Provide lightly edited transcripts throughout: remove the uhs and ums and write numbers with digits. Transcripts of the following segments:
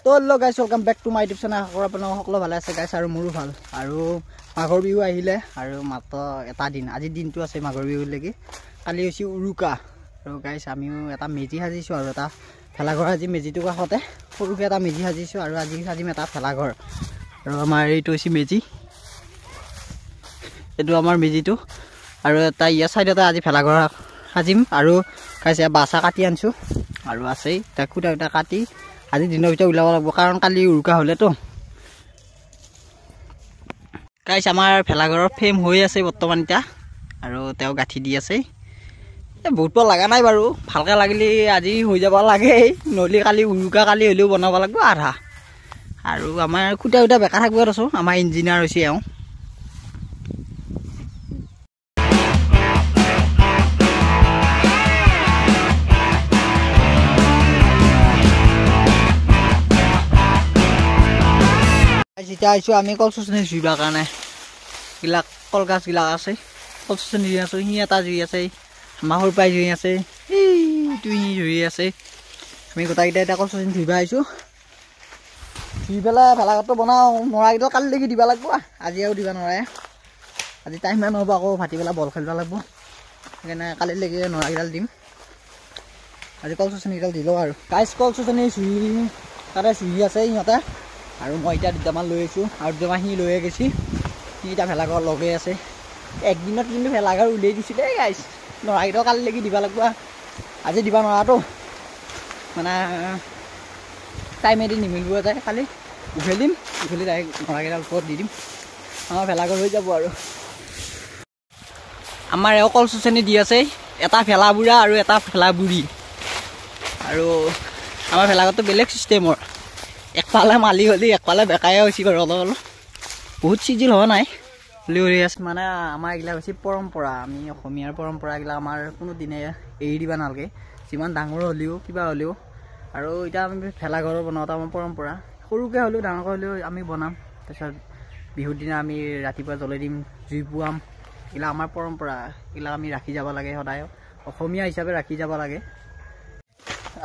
তো hello' guys welcome back to my YouTube channel. আপোনালোক সকলো ভালে আছে গাইছ আৰু মোৰো ভাল। আৰু মাঘৰ বিহু আহিলে আৰু মাত্ৰ এটা দিন, আজিৰ দিনটো আছে মাঘৰ বিহুলৈকে। কালি হৈছে উৰুকা আৰু গাইছ আমিও এটা মেজি সাজিছোঁ আৰু এটা ভেলাঘৰ আজি মেজিটোৰ কাষতে সৰুকৈ এটা মেজি সাজিছোঁ আৰু আজি সাজিম এটা ভেলাঘৰ। আৰু আমাৰ এইটো হৈছে মেজি, এইটো আমাৰ মেজিটো আৰু এটা ইয়াৰ চাইডতে আজি ভেলাঘৰ সাজিম। আৰু গাইছ বাছা কাটি আনিছোঁ আৰু আছেই খুটা খুটা কাটি আজি দিনৰ ভিতৰত ওলাব লাগিব, কাৰণ কালি উৰুকা হ'লেতো। গাইছ আমাৰ ভেলাঘৰৰ ফ্ৰেম হৈ আছে বৰ্তমান এতিয়া, আৰু তেওঁ গাঁঠি দি আছে। বহুত বৰ লগা নাই বাৰু, ভালকৈ লাগিলে আজি হৈ যাব লাগে, নহ'লে কালি উৰুকা কালি হ'লেও বনাব লাগিব আধা। আৰু আমাৰ খুটা খুটা বেকা থাকিব আছোঁ, আমাৰ ইঞ্জিনিয়াৰ হৈছে এওঁ। এতিয়া আহিছোঁ আমি কল চচনি জুইবৰ কাৰণে, এইবিলাক কলগাছবিলাক আছে, কল চচনি জুই আছোঁ। সি এটা জুই আছে, মাহৰ পৰাই জুই আছে, এইটো সি জুই আছে। আমি গোটাইকেইটা এতিয়া কল চচনি ধুইব আহিছোঁ। ধুই পেলাই ভেলাঘৰটো বনাওঁ। নৰাকেইটা কালিলৈকে দিব লাগিব, আজি আৰু দিব নোৱাৰে। আজি টাইম নহ'ব, আকৌ ভাটি পেলাই বল খেলিব লাগিব, সেইকাৰণে কালিলৈকে নৰাকেইডাল দিম। আজি কল চচনিকেইডাল দিলোঁ আৰু গাইছ কল চচনি জুই তাতে জুই আছে সিহঁতে। আৰু মই এতিয়া দুটামান লৈ আহিছোঁ আৰু দুটামান সি লৈয়ে গৈছে। সি এতিয়া ভেলাঘৰ লগাই আছে। একদিনত কিন্তু ভেলাঘৰ উলিয়াই দিছোঁ দেই গাইছ। নৰাকেইটা কালিলৈকে দিব লাগিব, আজি দিব নোৱাৰাতো, মানে টাইমেদি নিমিলিব যায়। কালি উঘালিম, উঘালি ডাইৰেক্ট নৰাকেইটাৰ ওপৰত দি দিম, আমাৰ ভেলাঘৰ হৈ যাব। আৰু আমাৰ এওঁ কল চচনি দি আছে, এটা ভেলা বুঢ়া আৰু এটা ভেলা বুঢ়ী। আৰু আমাৰ ভেলাঘৰটো বেলেগ চিষ্টেমৰ, একফালে মালি হ'লি একফালে বেকাই হৈছে বাৰু, অলপ অলপ বহুত চিজিল হোৱা নাই হ'লেও হৈ আছে। মানে আমাৰ এইবিলাক হৈছে পৰম্পৰা, আমি অসমীয়াৰ পৰম্পৰাবিলাক আমাৰ কোনো দিনে এৰি দিব নালাগে, যিমান ডাঙৰ হ'লেও কিবা হ'লেও। আৰু এতিয়া আমি ভেলাঘৰ বনোৱাটো আমাৰ পৰম্পৰা, সৰুকৈ হ'লেও ডাঙৰকৈ হ'লেও আমি বনাম। তাৰপিছত বিহুৰ দিনা আমি ৰাতিপুৱা জ্বলাই দিম, জুই পুৱাম। এইবিলাক আমাৰ পৰম্পৰা, এইবিলাক আমি ৰাখি যাব লাগে, সদায় অসমীয়া হিচাপে ৰাখি যাব লাগে।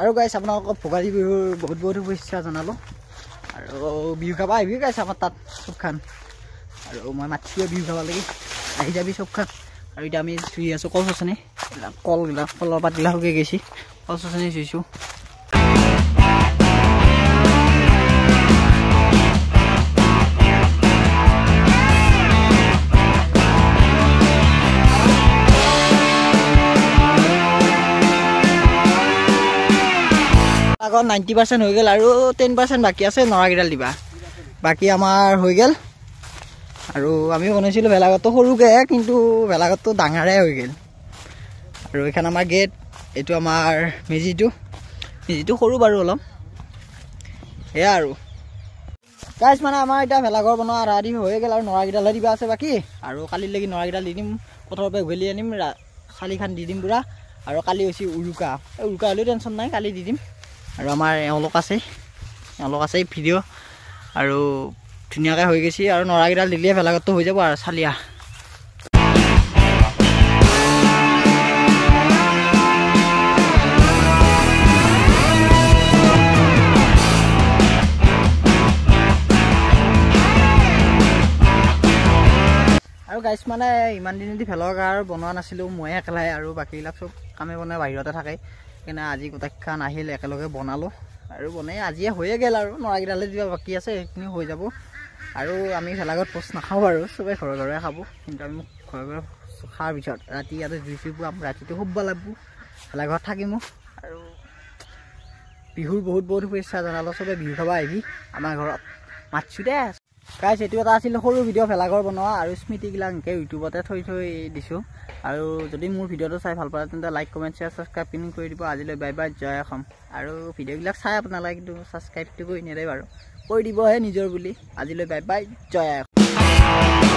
আৰু গাইছ আপোনালোকক ভোগালী বিহুৰ বহুত বহুত শুভেচ্ছা জনালোঁ। আৰু বিহু খাব আহিবি গাইছ আমাৰ তাত চব খান, আৰু মই মাতিছোঁ বিহু খাব লাগি, আহি যাবি চব খান। আৰু এতিয়া আমি চুই আছোঁ কল চচনি, কলগিলাক কলৰ পাতগিলা শুকাই গৈছে, কল চচনি চুইছোঁ। আগত 90% হৈ গ'ল আৰু 10% বাকী আছে নৰাকেইডাল দিবা, বাকী আমাৰ হৈ গ'ল। আৰু আমি বনাইছিলোঁ ভেলাঘৰটো সৰুকৈ, কিন্তু ভেলাঘৰটো ডাঙৰে হৈ গ'ল। আৰু এইখন আমাৰ গেট, এইটো আমাৰ মেজিটো সৰু বাৰু অলপ, সেয়া আৰু গাইছ। মানে আমাৰ এতিয়া ভেলাঘৰ বনোৱা আধা আধি হৈ গ'ল, আৰু নৰাকেইডালহে দিবা আছে বাকী। আৰু কালিলৈকে নৰাকেইডাল দি দিম, পথাৰৰ পৰা উঘালি আনিম, চালিখান দি দিম পুৰা। আৰু কালি হৈছে উৰুকা, উৰুকা হ'লেও টেনশ্যন নাই, কালি দি দিম। আৰু আমাৰ এওঁলোক আছে ভিডিঅ', আৰু ধুনীয়াকৈ হৈ গৈছে। আৰু নৰাকেইডাল দিলে ভেলাঘৰটো হৈ যাব আৰু চালিয়া। আৰু গাইছ মানে ইমান দিনেদি ভেলাঘৰ বনোৱা নাছিলোঁ, ময়ে একেলাই, আৰু বাকীবিলাক চব কামে বনাই বাহিৰতে থাকে। সেইকাৰণে আজি গোটেইখন আহিল, একেলগে বনালোঁ। আৰু বনাই আজিয়ে হৈয়ে গ'ল, আৰু নৰাকেইডালে দিবা বাকী আছে, সেইখিনি হৈ যাব। আৰু আমি ভেলাঘৰত ভোজ নাখাওঁ বাৰু, চবেই ঘৰে ঘৰে খাব, কিন্তু আমি ঘৰে ঘৰে খোৱাৰ পিছত ৰাতি ইয়াতে জুই চুই পুৱাম, ৰাতিটো শুব লাগিব, ভেলাঘৰত থাকিমো। আৰু বিহুৰ বহুত বহুত শুভেচ্ছা জনালোঁ, চবেই বিহু খাব আহিবি আমাৰ ঘৰত, মাতিছোঁ দে গাইছ। এইটো এটা আছিল সৰু ভিডিঅ' ভেলাঘৰ বনোৱা, আৰু স্মৃতিবিলাক এনেকৈ ইউটিউবতে থৈ দিছোঁ। আৰু যদি মোৰ ভিডিঅ'টো চাই ভাল পায় তেন্তে লাইক কমেণ্ট শ্বেয়াৰ ছাবস্ক্ৰাইব কৰি দিব। আজিলৈ বাই বাই, জয় অসম। আৰু ভিডিঅ'বিলাক চাই আপোনালোকে কিন্তু ছাবস্ক্ৰাইবটো কৰি নিদিয়ে বাৰু, কৰি দিবহে নিজৰ বুলি। আজিলৈ বাই বাই, জয় অসম।